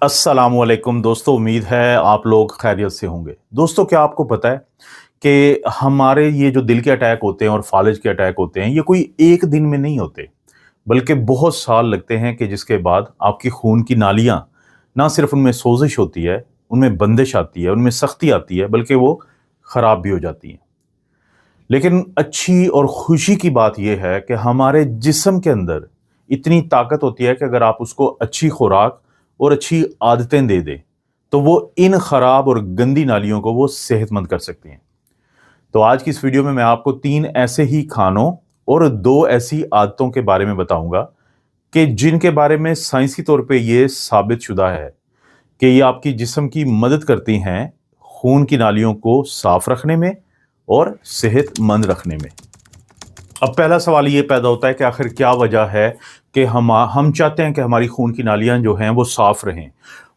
अस्सलाम वालेकुम दोस्तों, उम्मीद है आप लोग खैरियत से होंगे। दोस्तों, क्या आपको पता है कि हमारे ये जो दिल के अटैक होते हैं और फालिज के अटैक होते हैं, ये कोई एक दिन में नहीं होते, बल्कि बहुत साल लगते हैं कि जिसके बाद आपकी खून की नालियाँ ना सिर्फ उनमें सोजिश होती है, उनमें बंदिश आती है, उनमें सख्ती आती है, बल्कि वो ख़राब भी हो जाती हैं। लेकिन अच्छी और खुशी की बात यह है कि हमारे जिस्म के अंदर इतनी ताकत होती है कि अगर आप उसको अच्छी खुराक और अच्छी आदतें दे दें, तो वो इन खराब और गंदी नालियों को वो सेहतमंद कर सकती हैं। तो आज की इस वीडियो में मैं आपको 3 ऐसे ही खानों और 2 ऐसी आदतों के बारे में बताऊंगा कि जिनके बारे में साइंसी तौर पे ये साबित शुदा है कि ये आपकी जिस्म की मदद करती हैं खून की नालियों को साफ रखने में और सेहतमंद रखने में। अब पहला सवाल ये पैदा होता है कि आखिर क्या वजह है कि हम चाहते हैं कि हमारी खून की नालियां जो हैं वो साफ रहें।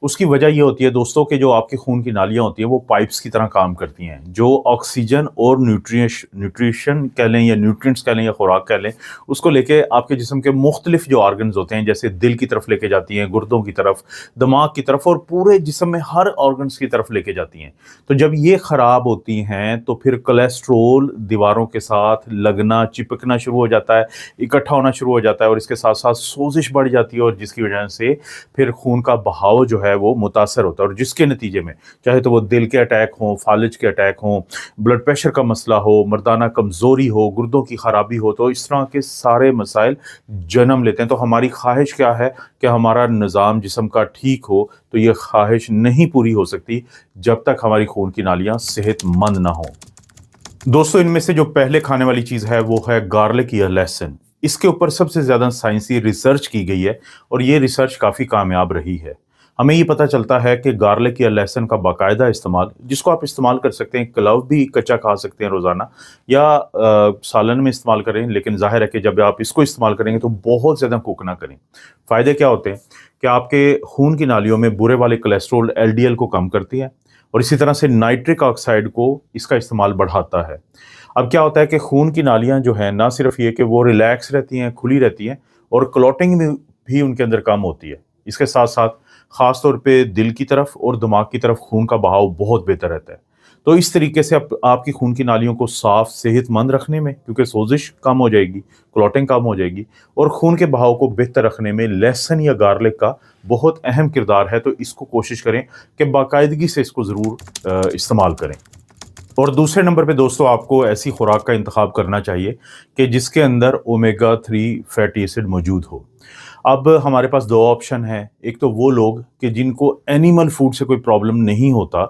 उसकी वजह ये होती है दोस्तों कि जो आपकी खून की नालियां होती हैं वो पाइप्स की तरह काम करती हैं, जो ऑक्सीजन और न्यूट्रिशन कह लें या न्यूट्रिएंट्स कह लें या खुराक कह लें, उसको लेके आपके जिस्म के मुख्तलिफ जो ऑर्गन्स होते हैं, जैसे दिल की तरफ लेके जाती हैं, गुर्दों की तरफ, दिमाग की तरफ और पूरे जिस्म में हर ऑर्गन्स की तरफ लेके जाती हैं। तो जब ये ख़राब होती हैं तो फिर कोलेस्ट्रोल दीवारों के साथ लगना, चिपकना शुरू हो जाता है, इकट्ठा होना शुरू हो जाता है और इसके साथ साथ सोजिश बढ़ जाती है और जिसकी वजह से फिर खून का बहाव जो है वो मुतासर होता है और जिसके नतीजे में चाहे तो वो दिल के अटैक हों, फालिज के अटैक हों, ब्लड प्रेशर का मसला हो, मर्दाना कमज़ोरी हो, गुर्दों की ख़राबी हो, तो इस तरह के सारे मसाइल जन्म लेते हैं। तो हमारी ख्वाहिश क्या है कि हमारा निज़ाम जिस्म का ठीक हो, तो ये ख्वाहिश नहीं पूरी हो सकती जब तक हमारी खून की नालियाँ सेहतमंद ना हों। दोस्तों, इनमें से जो पहले खाने वाली चीज़ है वो है गार्लिक या लहसुन। इसके ऊपर सबसे ज़्यादा साइंसी रिसर्च की गई है और ये रिसर्च काफ़ी कामयाब रही है। हमें ये पता चलता है कि गार्लिक या लहसुन का बाकायदा इस्तेमाल, जिसको आप इस्तेमाल कर सकते हैं, क्लव भी कच्चा खा सकते हैं रोज़ाना या सालन में इस्तेमाल करें, लेकिन ज़ाहिर है कि जब आप इसको इस्तेमाल करेंगे तो बहुत ज़्यादा कुक ना करें। फ़ायदे क्या होते हैं कि आपके खून की नालियों में बुरे वाले कोलेस्ट्रॉल एलडीएल को कम करती है और इसी तरह से नाइट्रिक ऑक्साइड को इसका इस्तेमाल बढ़ाता है। अब क्या होता है कि खून की नालियाँ जो हैं, ना सिर्फ ये कि वो रिलैक्स रहती हैं, खुली रहती हैं और क्लॉटिंग में भी उनके अंदर कम होती है। इसके साथ-साथ ख़ास तौर पे दिल की तरफ और दिमाग की तरफ खून का बहाव बहुत बेहतर रहता है। तो इस तरीके से आपकी खून की नालियों को साफ, सेहतमंद रखने में, क्योंकि सोजिश कम हो जाएगी, क्लॉटिंग कम हो जाएगी और खून के बहाव को बेहतर रखने में लहसुन या गार्लिक का बहुत अहम किरदार है। तो इसको कोशिश करें कि बाकायदगी से इसको ज़रूर इस्तेमाल करें। और दूसरे नंबर पे दोस्तों, आपको ऐसी खुराक का इंतखाब करना चाहिए कि जिसके अंदर ओमेगा 3 फैटी एसिड मौजूद हो। अब हमारे पास 2 ऑप्शन हैं। एक तो वो लोग कि जिनको एनिमल फूड से कोई प्रॉब्लम नहीं होता,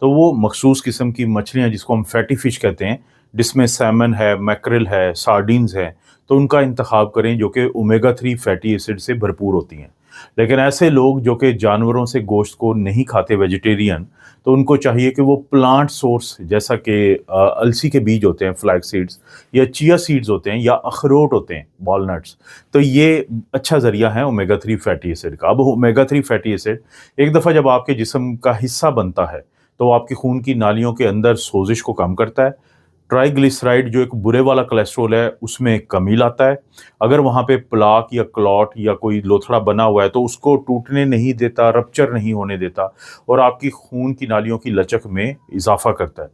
तो वो मखसूस किस्म की मछलियाँ जिसको हम फैटी फ़िश कहते हैं, जिसमें सैमन है, मैकरेल है, सार्डिन्स हैं, तो उनका इंतखाब करें जो कि ओमेगा 3 फैटी एसिड से भरपूर होती हैं। लेकिन ऐसे लोग जो कि जानवरों से गोश्त को नहीं खाते, वेजिटेरियन, तो उनको चाहिए कि वो प्लांट सोर्स जैसा कि अलसी के बीज होते हैं, फ्लैक्स सीड्स, या चिया सीड्स होते हैं, या अखरोट होते हैं, वॉलनट्स, तो ये अच्छा ज़रिया है ओमेगा 3 फैटी एसिड का। अब ओमेगा 3 फैटी एसिड एक दफ़ा जब आपके जिस्म का हिस्सा बनता है, तो वो आपकी खून की नालियों के अंदर सोजिश को कम करता है। ट्राइग्लिसराइड जो एक बुरे वाला कोलेस्ट्रॉल है, उसमें कमी लाता है। अगर वहाँ पे प्लाक या क्लॉट या कोई लोथड़ा बना हुआ है तो उसको टूटने नहीं देता, रप्चर नहीं होने देता और आपकी खून की नालियों की लचक में इजाफा करता है।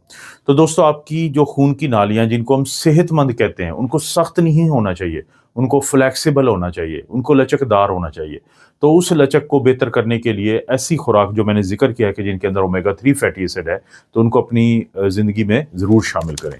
तो दोस्तों, आपकी जो खून की नालियाँ जिनको हम सेहतमंद कहते हैं, उनको सख्त नहीं होना चाहिए, उनको फ्लेक्सिबल होना चाहिए, उनको लचकदार होना चाहिए। तो उस लचक को बेहतर करने के लिए ऐसी खुराक जो मैंने ज़िक्र किया है कि जिनके अंदर ओमेगा 3 फैटी एसिड है, तो उनको अपनी ज़िंदगी में ज़रूर शामिल करें।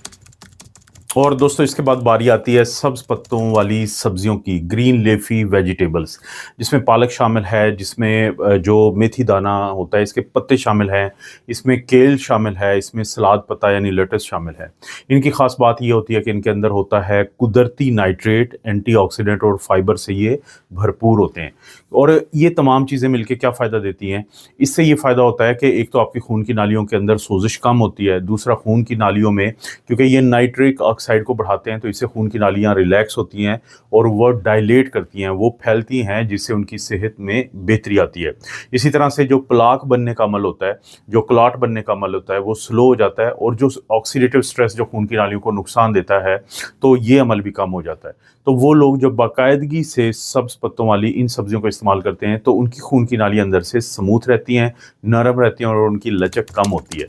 और दोस्तों, इसके बाद बारी आती है सब्ज़ पत्तों वाली सब्जियों की, ग्रीन लीफी वेजिटेबल्स, जिसमें पालक शामिल है, जिसमें जो मेथी दाना होता है इसके पत्ते शामिल हैं, इसमें केल शामिल है, इसमें सलाद पत्ता यानी लेटस शामिल है। इनकी ख़ास बात ये होती है कि इनके अंदर होता है कुदरती नाइट्रेट, एंटीऑक्सीडेंट और फाइबर से ये भरपूर होते हैं। और ये तमाम चीज़ें मिलके क्या फ़ायदा देती हैं? इससे ये फ़ायदा होता है कि एक तो आपकी खून की नालियों के अंदर सोजिश कम होती है, दूसरा खून की नालियों में, क्योंकि ये नाइट्रिक ऑक्साइड को बढ़ाते हैं तो इससे खून की नालियाँ रिलैक्स होती हैं और वो डायलेट करती हैं, वो फैलती हैं, जिससे उनकी सेहत में बेहतरी आती है। इसी तरह से जो प्लाक बनने का अमल होता है, जो क्लॉट बनने का अमल होता है, वो स्लो हो जाता है, और जो ऑक्सीडेटिव स्ट्रेस जो खून की नालियों को नुकसान देता है, तो ये अमल भी कम हो जाता है। तो वो लोग जो बाकायदगी से सब्ज़ पत्तों वाली इन सब्जियों का इस्तेमाल करते हैं, तो उनकी खून की नालियाँ अंदर से स्मूथ रहती हैं, नरम रहती हैं, और उनकी लचक कम होती है।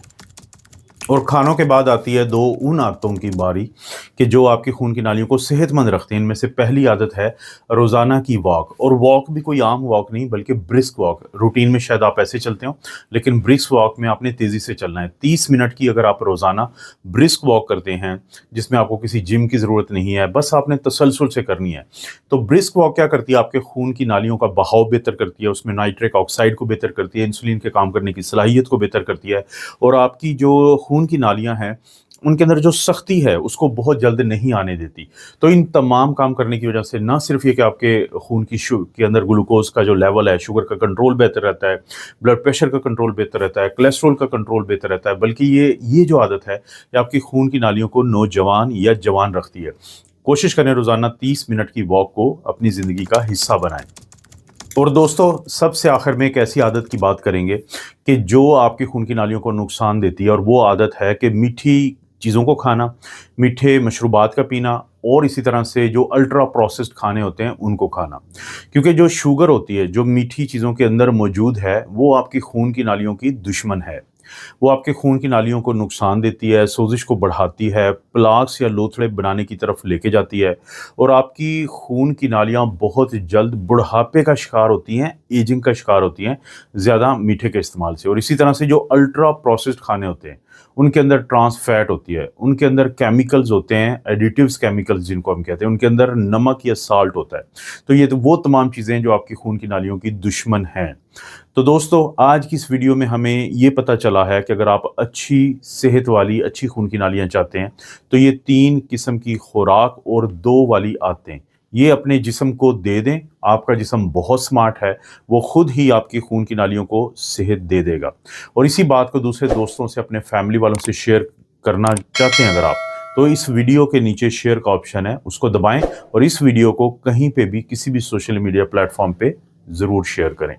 और खानों के बाद आती है दो उन आदतों की बारी कि जो आपकी खून की नालियों को सेहतमंद रखती हैं। इनमें से पहली आदत है रोज़ाना की वॉक, और वॉक भी कोई आम वॉक नहीं बल्कि ब्रिस्क वॉक। रूटीन में शायद आप ऐसे चलते हो, लेकिन ब्रिस्क वॉक में आपने तेज़ी से चलना है। 30 मिनट की अगर आप रोज़ाना ब्रिस्क वॉक करते हैं, जिसमें आपको किसी जिम की ज़रूरत नहीं है, बस आपने तसलसल से करनी है, तो ब्रिस्क वॉक क्या करती है, आपके खून की नालियों का बहाव बेहतर करती है, उसमें नाइट्रिक ऑक्साइड को बेहतर करती है, इंसुलिन के काम करने की सलाहियत को बेहतर करती है, और आपकी जो खून की नालियां हैं उनके अंदर जो सख्ती है उसको बहुत जल्द नहीं आने देती। तो इन तमाम काम करने की वजह से ना सिर्फ ये कि आपके खून की के अंदर ग्लूकोज का जो लेवल है, शुगर का कंट्रोल बेहतर रहता है, ब्लड प्रेशर का कंट्रोल बेहतर रहता है, कोलेस्ट्रॉल का कंट्रोल बेहतर रहता है, बल्कि ये जो आदत है ये आपकी खून की नालियों को नौजवान या जवान रखती है। कोशिश करें रोज़ाना 30 मिनट की वॉक को अपनी ज़िंदगी का हिस्सा बनाएं। और दोस्तों, सबसे आखिर में एक ऐसी आदत की बात करेंगे कि जो आपकी खून की नालियों को नुकसान देती है, और वो आदत है कि मीठी चीज़ों को खाना, मीठे मशरूबात का पीना, और इसी तरह से जो अल्ट्रा प्रोसेस्ड खाने होते हैं उनको खाना। क्योंकि जो शुगर होती है, जो मीठी चीज़ों के अंदर मौजूद है, वो आपकी खून की नालियों की दुश्मन है। वो आपके खून की नालियों को नुकसान देती है, सोजिश को बढ़ाती है, प्लाक्स या लोथड़े बनाने की तरफ लेके जाती है, और आपकी खून की नालियाँ बहुत जल्द बुढ़ापे का शिकार होती हैं, एजिंग का शिकार होती हैं, ज़्यादा मीठे के इस्तेमाल से। और इसी तरह से जो अल्ट्रा प्रोसेस्ड खाने होते हैं उनके अंदर ट्रांस फैट होती है, उनके अंदर केमिकल्स होते हैं, एडिटिव्स केमिकल्स जिनको हम कहते हैं, उनके अंदर नमक या साल्ट होता है। तो ये तो वो तमाम चीज़ें जो आपकी खून की नालियों की दुश्मन हैं। तो दोस्तों, आज की इस वीडियो में हमें ये पता चला है कि अगर आप अच्छी सेहत वाली अच्छी खून की नालियाँ चाहते हैं, तो ये 3 किस्म की खुराक और 2 वाली आदतें ये अपने जिस्म को दे दें। आपका जिस्म बहुत स्मार्ट है, वो खुद ही आपकी खून की नालियों को सेहत दे देगा। और इसी बात को दूसरे दोस्तों से, अपने फैमिली वालों से शेयर करना चाहते हैं अगर आप, तो इस वीडियो के नीचे शेयर का ऑप्शन है, उसको दबाएं, और इस वीडियो को कहीं पे भी किसी भी सोशल मीडिया प्लेटफॉर्म पे ज़रूर शेयर करें।